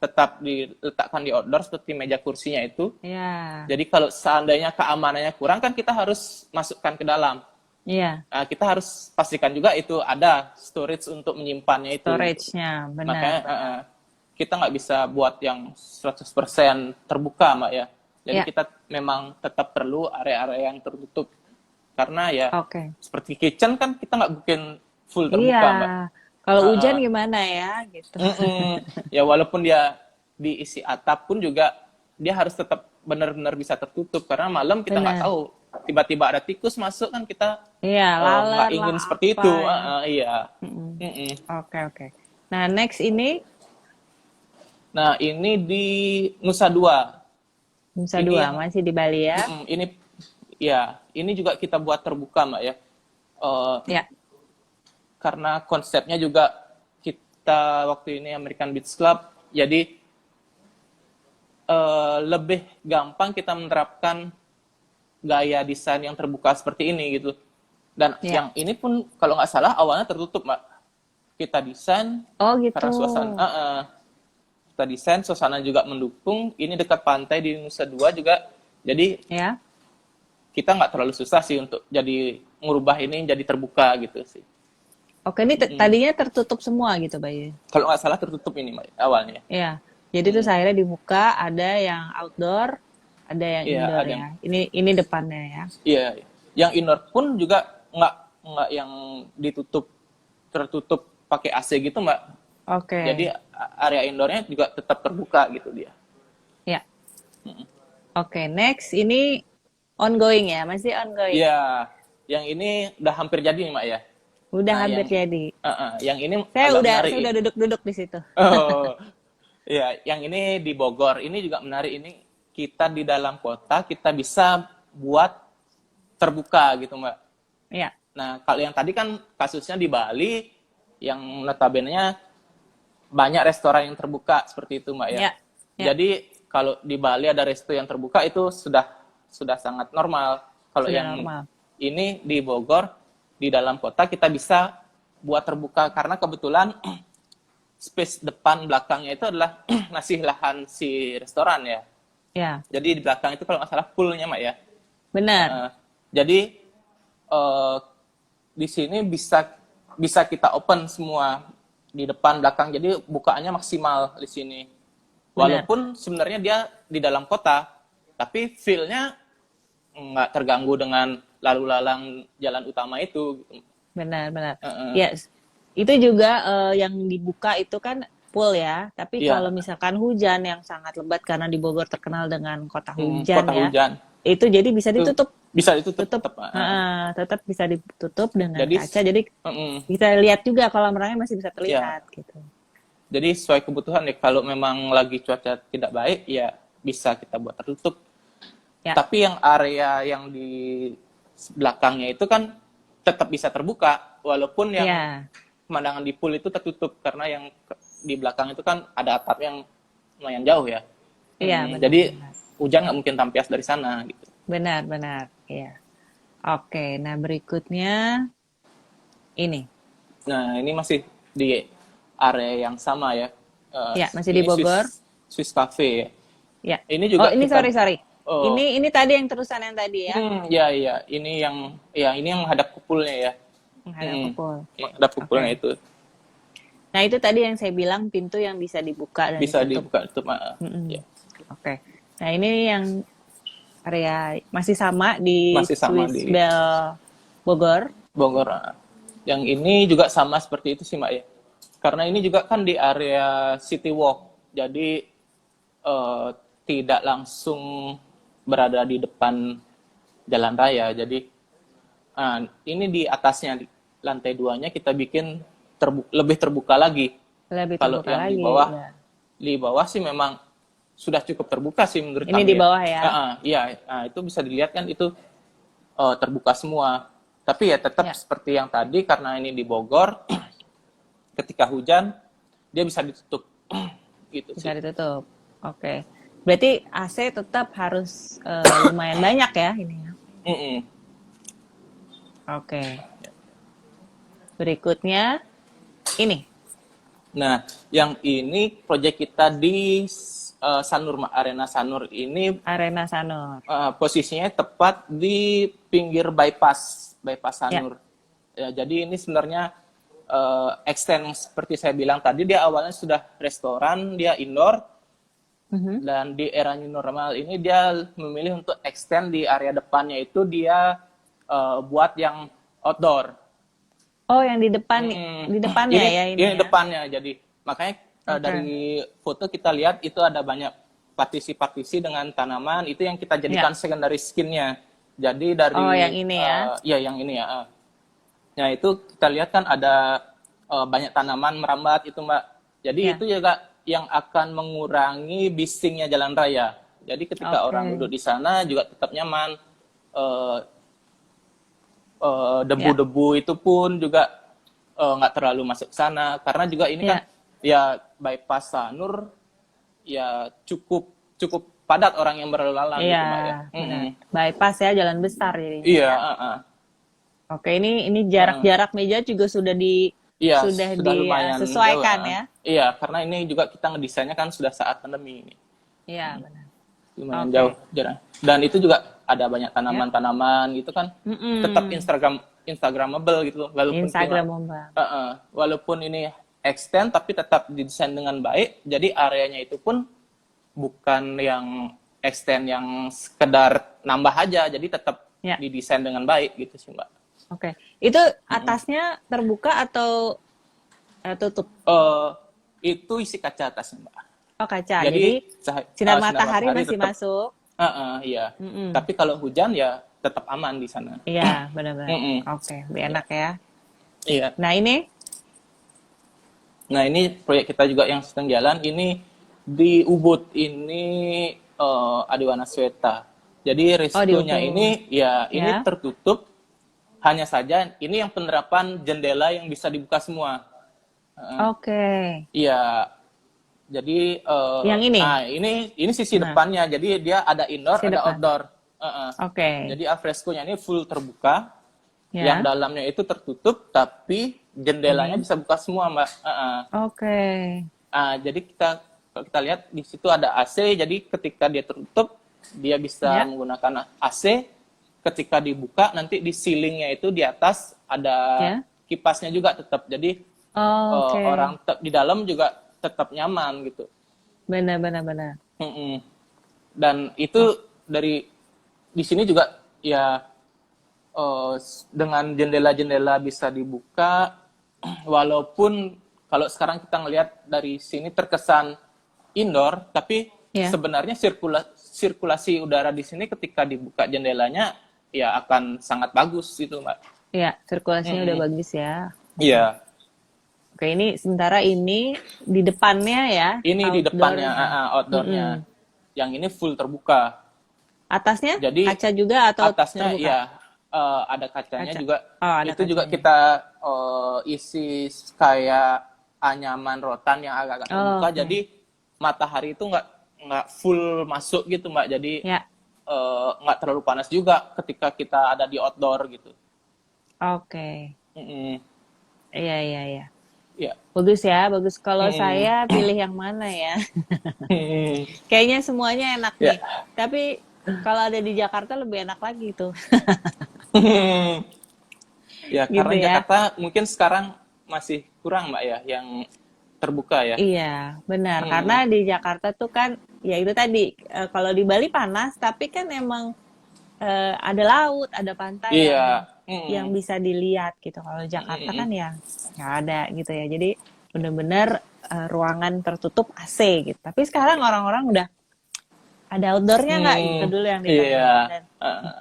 tetap diletakkan di outdoor seperti meja kursinya itu. Ya. Jadi kalau seandainya keamanannya kurang kan kita harus masukkan ke dalam. Iya. Nah, kita harus pastikan juga itu ada storage untuk menyimpannya itu. Storage-nya, Makanya benar. kita nggak bisa buat yang 100% terbuka, Mbak ya. Jadi Ya. kita memang tetap perlu area-area yang tertutup. Karena ya Oke. seperti kitchen kan kita nggak bikin full Iya. terbuka, Mbak. Kalau hujan Uh, gimana ya gitu. ya walaupun dia diisi atap pun juga dia harus tetap benar-benar bisa tertutup karena malam kita nggak Benar. tahu tiba-tiba ada tikus masuk kan kita Iya, nggak laler ingin lah seperti apa itu. ya. Iya. Mm-mm. Mm-mm. Oke, oke. Nah, next ini Nah ini di Nusa Dua. Nusa Ini Dua yang masih di Bali ya. ini ya ini juga kita buat terbuka Mbak ya. Eh, Ya. karena konsepnya juga kita waktu ini American Beach Club, jadi lebih gampang kita menerapkan gaya desain yang terbuka seperti ini gitu. Dan Ya. yang ini pun kalau nggak salah awalnya tertutup Mbak. Kita desain Oh, gitu. karena kita desain suasana juga mendukung. Ini dekat pantai di Nusa Dua juga, jadi Ya. kita nggak terlalu susah sih untuk jadi ngubah ini jadi terbuka gitu sih. Oke, ini tadinya tertutup semua gitu, Bayu. Kalau nggak salah tertutup ini Mbak, awalnya. Ya. Jadi terus akhirnya dibuka, ada yang outdoor, ada yang Iya, indoor ada ya. Ini depannya ya. Iya, yang indoor pun juga nggak yang tertutup pakai AC gitu Mbak. Oke. Jadi area indoornya juga tetap terbuka gitu dia. Ya. Oke, next ini ongoing ya, masih ongoing. Iya, yang ini udah hampir jadi nih Mbak ya. Udah Nah, hampir jadi. yang ini Saya agak udah menarik. duduk-duduk di situ. Oh, iya, yang ini di Bogor. Ini juga menarik. Ini kita di dalam kota kita bisa buat terbuka gitu Mbak. Iya. Nah, kalau yang tadi kan kasusnya di Bali, yang notabene-nya banyak restoran yang terbuka seperti itu Mbak ya. Ya. Ya. Jadi kalau di Bali ada resto yang terbuka itu sudah sangat normal. Kalau Sudah yang normal. ini di Bogor di dalam kota kita bisa buat terbuka karena kebetulan space depan belakangnya itu adalah ngasih lahan si restoran ya. Ya. Jadi di belakang itu kalau nggak salah poolnya Mbak ya. Benar. Jadi di sini bisa kita open semua di depan belakang. Jadi bukaannya maksimal di sini. Walaupun sebenarnya dia di dalam kota, tapi feel-nya nggak terganggu dengan lalu lalang jalan utama itu. Benar. Yes. Itu juga yang dibuka itu kan pool ya. Tapi Iya. kalau misalkan hujan yang sangat lebat karena di Bogor terkenal dengan kota hujan Kota ya. hujan. Itu jadi bisa ditutup. Bisa ditutup. Tetap bisa ditutup dengan Jadi, kaca. Jadi bisa lihat juga kolam renangnya masih bisa terlihat gitu. Jadi sesuai kebutuhan ya. Kalau memang lagi cuaca tidak baik ya bisa kita buat tertutup. Ya. Tapi yang area yang di belakangnya itu kan tetap bisa terbuka walaupun yang pemandangan di pool itu tertutup karena yang di belakang itu kan ada atap yang lumayan jauh ya. Iya, benar. Jadi hujan nggak mungkin tampias dari sana gitu. Benar. Iya. Oke, nah berikutnya ini. Nah, ini masih di area yang sama ya. Ya, masih di Bogor. Swiss Cafe ya. Ya. Ini juga ini sorry. Oh. Ini tadi yang terusan yang tadi ya. Iya. Ini yang menghadap ke poolnya ya. Menghadap ke pool. Menghadap ke poolnya itu. Nah, itu tadi yang saya bilang pintu yang bisa dibuka dan bisa ditutup. dibuka tutup. Ya. Oke. Nah, ini yang area masih sama di Swiss Bell Bogor. Bogor. Yang ini juga sama seperti itu sih Mbak ya. Karena ini juga kan di area City Walk, jadi tidak langsung berada di depan jalan raya. Jadi ini di atasnya, di lantai 2-nya kita bikin lebih terbuka lagi. Lebih Kalau terbuka yang lagi. Ya. di bawah sih memang sudah cukup terbuka sih menurut Ini kami di ya. bawah ya. Iya, itu bisa dilihat kan itu terbuka semua. Tapi ya tetap Ya. seperti yang tadi, karena ini di Bogor, ketika hujan dia bisa ditutup gitu Bisa sih. ditutup. Oke. Berarti AC tetap harus lumayan banyak ya ini ya. Mm-mm. Oke. Berikutnya ini Nah, yang ini proyek kita di Sanur, Arena Sanur ini Arena Sanur. posisinya tepat di pinggir bypass Sanur. Ya, jadi ini sebenarnya extend seperti saya bilang tadi, dia awalnya sudah restoran, dia indoor, dan di era new normal ini dia memilih untuk extend di area depannya itu dia buat yang outdoor. Oh, yang di depan di depannya ya ini. Ini Ya? depannya, jadi makanya dari foto kita lihat itu ada banyak partisi-partisi dengan tanaman, itu yang kita jadikan secondary skin-nya. Jadi dari yang ini ya. Ya yang ini ya. Nah, itu kita lihat kan ada banyak tanaman merambat itu Mbak. Jadi itu juga yang akan mengurangi bisingnya jalan raya. Jadi ketika orang duduk di sana juga tetap nyaman. Debu-debu itu pun juga nggak terlalu masuk ke sana, karena juga ini kan ya bypass Sanur ya cukup padat orang yang berlalu lalang gitu Mbak ya. Bypass ya, jalan besar jadi. Iya. Oke, ini jarak meja juga sudah sudah lumayan disesuaikan jauh, ya. Iya, karena ini juga kita ngedesainnya kan sudah saat pandemi ini. Iya, benar. Lumayan jauh jarak. Dan itu juga ada banyak tanaman-tanaman gitu kan. Tetap Instagramable gitu walaupun walaupun ini extend tapi tetap didesain dengan baik. Jadi areanya itu pun bukan yang extend yang sekedar nambah aja, jadi tetap didesain dengan baik gitu sih Mbak. Oke. Itu atasnya terbuka atau tutup? Itu isi kaca atasnya Mbak. Oh, kaca. Jadi sinar matahari masih tetap masuk. Iya. Tapi kalau hujan ya tetap aman di sana. Iya, benar-benar. Oke, lebih enak ya. Iya. Nah, ini proyek kita juga yang sedang jalan. Ini di Ubud, ini Adiwana Sweta. Jadi resikonya ini ini tertutup. Hanya saja ini yang penerapan jendela yang bisa dibuka semua. Oke. Iya. Jadi yang ini. Nah, ini sisi depannya. Jadi dia ada indoor, ada outdoor. Oke. Jadi alfresconya ini full terbuka. Yang dalamnya itu tertutup, tapi jendelanya bisa buka semua, Mbak. Oke. Jadi kalau kita lihat di situ ada AC. Jadi ketika dia tertutup, dia bisa menggunakan AC. Ketika dibuka, nanti di ceilingnya itu di atas ada kipasnya juga tetap. Jadi orang di dalam juga tetap nyaman gitu. Benar. Dan itu di sini juga ya dengan jendela-jendela bisa dibuka, walaupun kalau sekarang kita ngelihat dari sini terkesan indoor, tapi sebenarnya sirkulasi udara di sini ketika dibuka jendelanya ya akan sangat bagus gitu Mbak. Iya, sirkulasinya udah bagus ya. Iya. Oke, ini sementara ini di depannya ya. Ini di depannya, outdoornya. Yang ini full terbuka. Atasnya jadi, kaca juga atau atasnya terbuka? Ya ada kacanya juga. Ada itu kacanya. juga kita isi kayak anyaman rotan yang agak terbuka. Jadi matahari itu nggak full masuk gitu Mbak. Jadi nggak terlalu panas juga ketika kita ada di outdoor gitu. Oke. Iya. Ya. Bagus ya, bagus. Kalau saya pilih yang mana ya? Kayaknya semuanya enak nih. Tapi kalau ada di Jakarta lebih enak lagi tuh. Ya, gitu karena Jakarta mungkin sekarang masih kurang Mbak ya, yang terbuka ya. Iya, benar. Karena di Jakarta tuh kan, ya itu tadi, kalau di Bali panas, tapi kan emang ada laut, ada pantai Iya. yang bisa dilihat gitu. Kalau Jakarta kan ya nggak ada gitu ya. Jadi bener-bener ruangan tertutup AC gitu. Tapi sekarang orang-orang udah ada outdoornya nggak gitu dulu yang ditanya. Iya. Dan,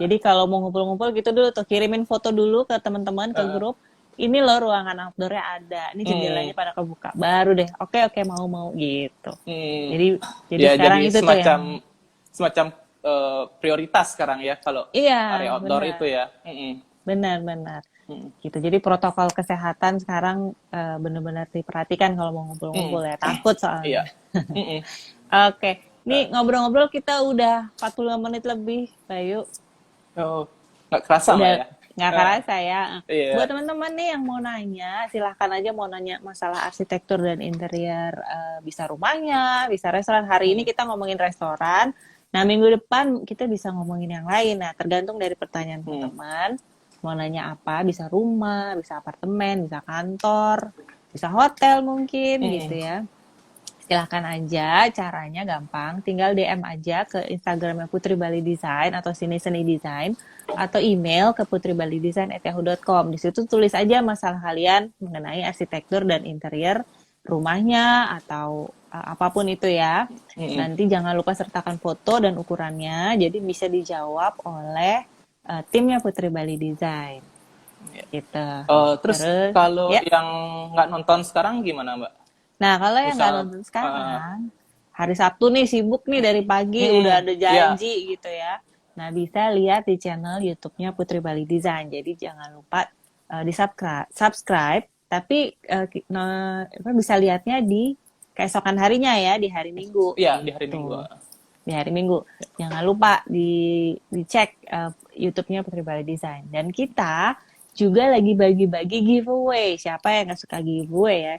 jadi kalau mau ngumpul-ngumpul gitu dulu tuh kirimin foto dulu ke teman-teman ke grup. Ini loh ruangan outdoornya ada. Ini jendelanya pada kebuka. Baru deh. Oke mau gitu. Jadi Ya, sekarang jadi itu tuh yang semacam prioritas sekarang ya kalau iya area outdoor benar. itu ya. Benar. Gitu. Jadi protokol kesehatan sekarang benar-benar diperhatikan kalau mau ngumpul-ngumpul ya. Takut soalnya. Iya. Oke. Nih ngobrol-ngobrol kita udah 45 menit lebih, Bayu. Oh, nggak kerasa Mbak ya? Nggak kerasa ya. Iya. Buat teman-teman nih yang mau nanya, silahkan aja mau nanya masalah arsitektur dan interior, bisa rumahnya, bisa restoran. Hari ini kita ngomongin restoran. Nah, minggu depan kita bisa ngomongin yang lain. Nah, tergantung dari pertanyaan teman-teman. Mau nanya apa, bisa rumah, bisa apartemen, bisa kantor, bisa hotel mungkin gitu ya. Silahkan aja, caranya gampang. Tinggal DM aja ke Instagramnya Putri Bali Design atau Sini Seni Design atau email ke putribalidesign@yahoo.com. Di situ tulis aja masalah kalian mengenai arsitektur dan interior rumahnya atau apapun itu ya. Nanti jangan lupa sertakan foto dan ukurannya, jadi bisa dijawab oleh timnya Putri Bali Design. Gitu. Terus kalau yang nggak nonton sekarang gimana Mbak? Nah, kalau yang nggak nonton sekarang, hari Sabtu nih sibuk nih dari pagi udah ada janji gitu ya. Nah, bisa lihat di channel YouTube-nya Putri Bali Design. Jadi jangan lupa di subscribe. Tapi bisa lihatnya di keesokan harinya ya, di hari Minggu. Iya, di hari Minggu. Di hari Minggu. Jangan lupa dicek YouTube-nya Putri Bali Design. Dan kita juga lagi bagi-bagi giveaway. Siapa yang nggak suka giveaway ya?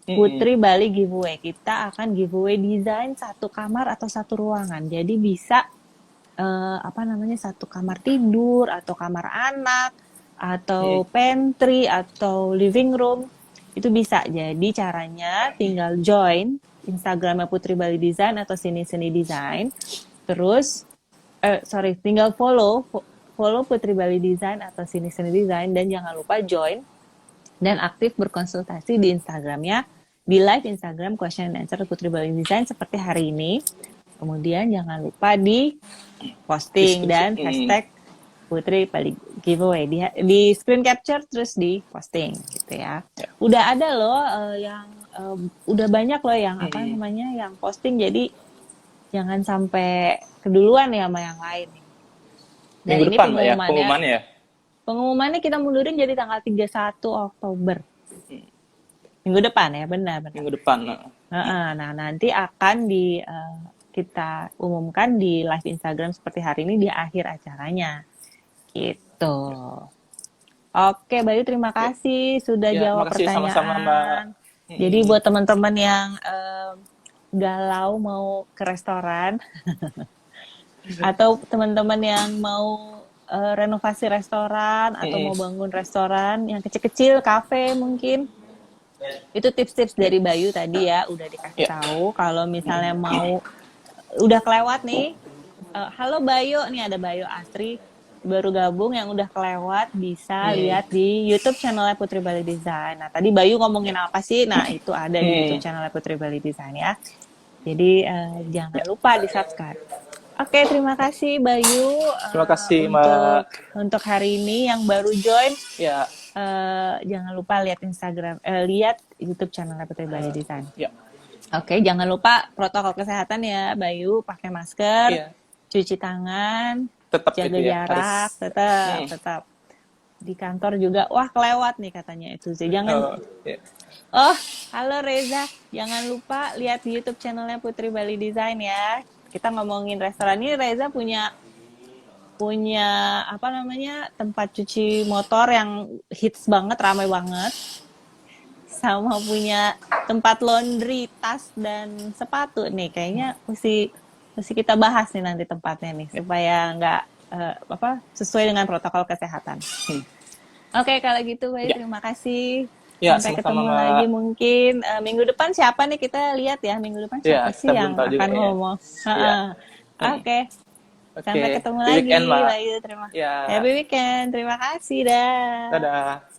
Putri Bali giveaway. Kita akan giveaway desain satu kamar atau satu ruangan. Jadi bisa satu kamar tidur atau kamar anak atau pantry atau living room. Itu bisa. Jadi caranya tinggal join Instagramnya Putri Bali Design atau Sini Seni Design. Terus tinggal follow Putri Bali Design atau Sini Seni Design dan jangan lupa join dan aktif berkonsultasi di Instagramnya, di live Instagram question and answer Putri Bali Design seperti hari ini. Kemudian jangan lupa di posting dan hashtag Putri Bali giveaway di screen capture terus di posting gitu ya. Udah ada loh yang udah banyak loh yang yang posting, jadi jangan sampai keduluan ya sama yang lain. Dan minggu ini depan pengumumannya ya? Pengumumannya kita mundurin jadi tanggal 31 Oktober. Minggu depan ya, benar. Minggu depan. Nah, nanti akan kita umumkan di live Instagram seperti hari ini di akhir acaranya. Gitu. Oke, Bayu terima kasih sudah jawab pertanyaan. Sama-sama, Mbak. Jadi buat teman-teman yang galau mau ke restoran atau teman-teman yang mau renovasi restoran atau mau bangun restoran yang kecil-kecil, kafe mungkin. Itu tips-tips dari Bayu tadi ya, udah dikasih tahu. Kalau misalnya mau udah kelewat nih, halo Bayu, nih ada Bayu Astri baru gabung yang udah kelewat, bisa lihat di YouTube channelnya Putri Bali Design. Nah, tadi Bayu ngomongin apa sih? Nah, itu ada di YouTube channelnya Putri Bali Design ya. Jadi jangan lupa di-subscribe. Oke, terima kasih Bayu. Terima kasih Mbak. Untuk hari ini yang baru join, ya jangan lupa lihat lihat YouTube channelnya Putri Bali Design. Ya. Oke, jangan lupa protokol kesehatan ya, Bayu, pakai masker, cuci tangan, tetap jaga jarak, tetap. Di kantor juga, wah kelewat nih katanya itu sih. Jangan. Oh, halo Reza, jangan lupa lihat di YouTube channelnya Putri Bali Design ya. Kita ngomongin restoran ini, Reza punya tempat cuci motor yang hits banget, ramai banget. Sama punya tempat laundry, tas dan sepatu nih. Kayaknya mesti kita bahas nih nanti tempatnya nih supaya nggak sesuai dengan protokol kesehatan. Oke, kalau gitu Bayu terima kasih. Sampai ketemu lagi mungkin minggu depan siapa nih, kita lihat ya minggu depan siapa sih yang akan ngomong. Oke. Oke, Sampai ketemu di lagi, weekend, Mbak. Bayu. Ya, Happy weekend. Terima kasih, dah. dadah.